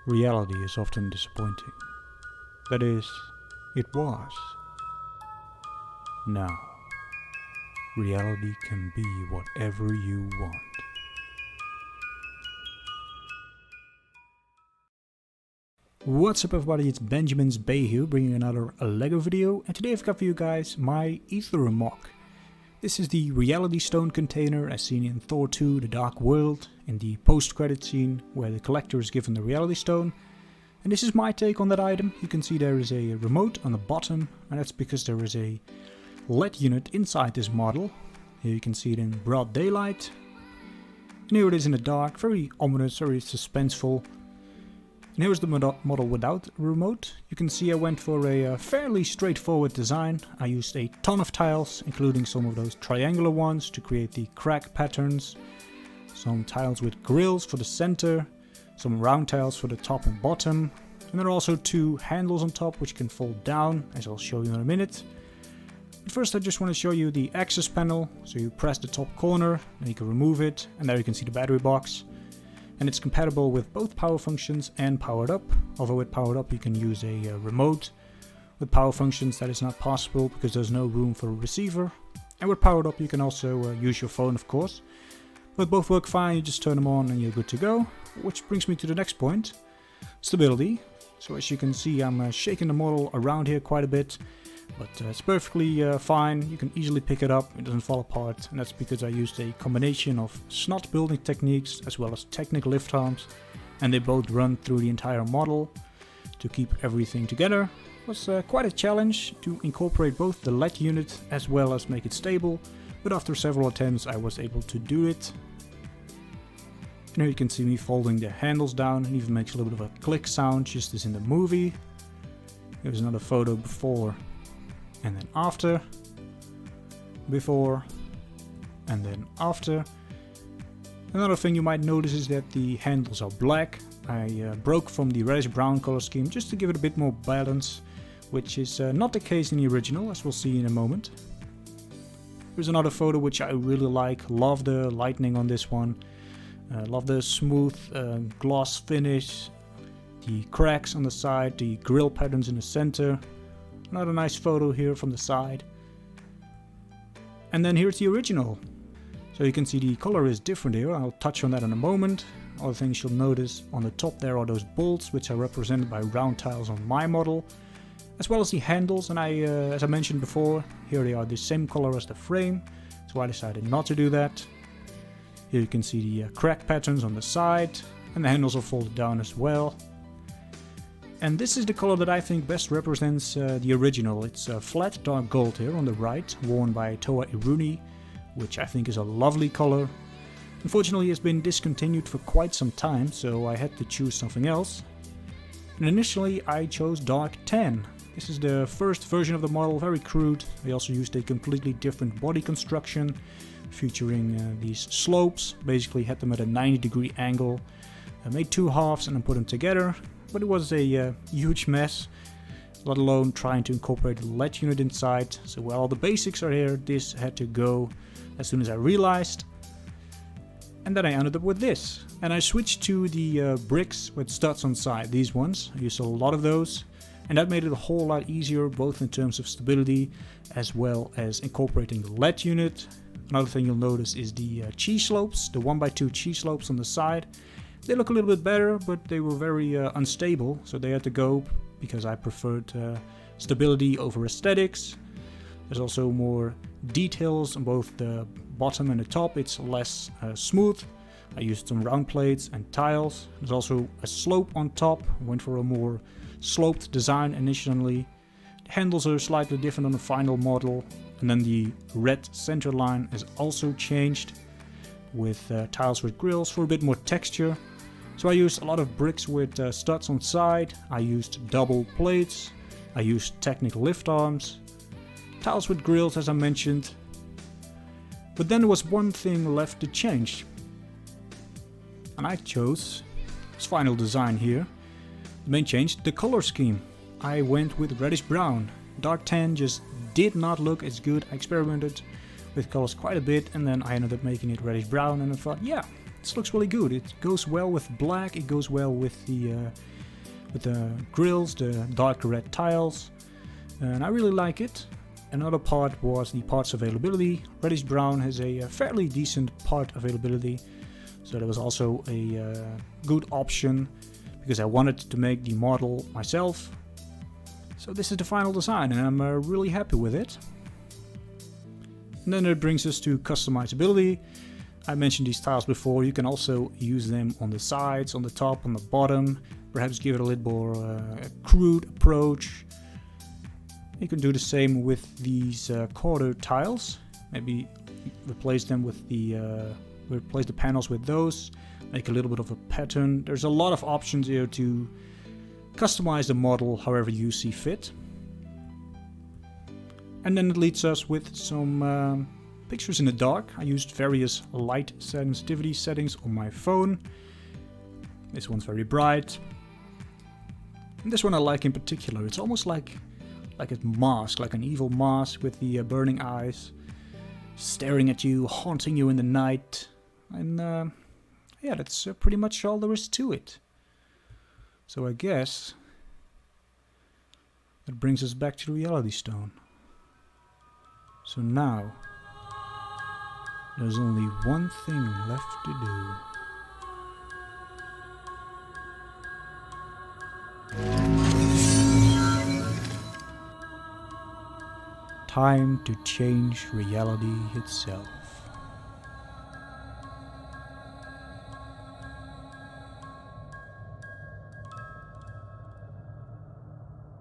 Reality is often disappointing. That is, it was. Now, reality can be whatever you want. What's up everybody, it's Benjamin's Bay here, bringing another LEGO video, and today I've got for you guys my Ether mock. This is the Reality Stone container as seen in Thor 2 The Dark World, in the post-credit scene where the collector is given the Reality Stone. And this is my take on that item. You can see there is a remote on the bottom, and that's because there is a LED unit inside this model. Here you can see it in broad daylight. And here it is in the dark, very ominous, very suspenseful. And here's the model without remote. You can see I went for a fairly straightforward design. I used a ton of tiles, including some of those triangular ones to create the crack patterns. Some tiles with grills for the center. Some round tiles for the top and bottom. And there are also two handles on top which can fold down, as I'll show you in a minute. But first I just want to show you the access panel. So you press the top corner, then you can remove it, and there you can see the battery box. And it's compatible with both power functions and powered up. Although with powered up you can use a remote. With power functions that is not possible because there's no room for a receiver. And with powered up you can also use your phone, of course. But both work fine, you just turn them on and you're good to go. Which brings me to the next point, stability. So as you can see I'm shaking the model around here quite a bit. But it's perfectly fine, you can easily pick it up, it doesn't fall apart, and that's because I used a combination of snot building techniques as well as technic lift arms, and they both run through the entire model to keep everything together. It was quite a challenge to incorporate both the LED unit as well as make it stable, but after several attempts I was able to do it. And here you can see me folding the handles down, and even makes a little bit of a click sound just as in the movie. Here's another photo before and then after, before and then after. Another thing you might notice is that the handles are black. I broke from the reddish brown color scheme just to give it a bit more balance, which is not the case in the original, as we'll see in a moment. Here's another photo which I really like. Love the lightning on this one. Love the smooth gloss finish, the cracks on the side, the grill patterns in the center. Another nice photo here from the side. And then here's the original. So you can see the color is different here. I'll touch on that in a moment. Other things you'll notice on the top there are those bolts, which are represented by round tiles on my model, as well as the handles. And as I mentioned before, here they are the same color as the frame, so I decided not to do that. Here you can see the crack patterns on the side, and the handles are folded down as well. And this is the color that I think best represents the original. It's flat dark gold here on the right, worn by Toa Iruni, which I think is a lovely color. Unfortunately it's been discontinued for quite some time, so I had to choose something else. And initially I chose dark tan. This is the first version of the model, very crude. I also used a completely different body construction, featuring these slopes. Basically had them at a 90-degree angle. I made two halves and then put them together. But it was a huge mess, let alone trying to incorporate the LED unit inside. So while the basics are here, this had to go as soon as I realized. And then I ended up with this. And I switched to the bricks with studs on side, these ones. I used a lot of those. And that made it a whole lot easier, both in terms of stability as well as incorporating the LED unit. Another thing you'll notice is the cheese slopes, the 1x2 cheese slopes on the side. They look a little bit better, but they were very unstable, so they had to go because I preferred stability over aesthetics. There's also more details on both the bottom and the top. It's less smooth. I used some round plates and tiles. There's also a slope on top. I went for a more sloped design initially. The handles are slightly different on the final model. And then the red center line is also changed with tiles with grills for a bit more texture. So I used a lot of bricks with studs on side. I used double plates. I used technic lift arms. Tiles with grills, as I mentioned. But then there was one thing left to change. And I chose this final design here. The main change, the color scheme. I went with reddish brown. Dark tan just did not look as good. I experimented with colors quite a bit and then I ended up making it reddish brown, and I thought, yeah, This looks really good. It goes well with black, it goes well with the grills, the dark red tiles, and I really like it. Another part was the parts availability. Reddish brown has a fairly decent part availability, so that was also a good option because I wanted to make the model myself. So this is the final design and I'm really happy with it. And then it brings us to customizability. I mentioned these tiles before. You can also use them on the sides, on the top, on the bottom. Perhaps give it a little more crude approach. You can do the same with these corner tiles. Maybe replace them with replace the panels with those. Make a little bit of a pattern. There's a lot of options here to customize the model however you see fit. And then it leads us with some pictures in the dark. I used various light sensitivity settings on my phone. This one's very bright. And this one I like in particular. It's almost like a mask, like an evil mask with the burning eyes, staring at you, haunting you in the night. And yeah, that's pretty much all there is to it. So I guess that brings us back to the Reality Stone. So now, there's only one thing left to do. Time to change reality itself.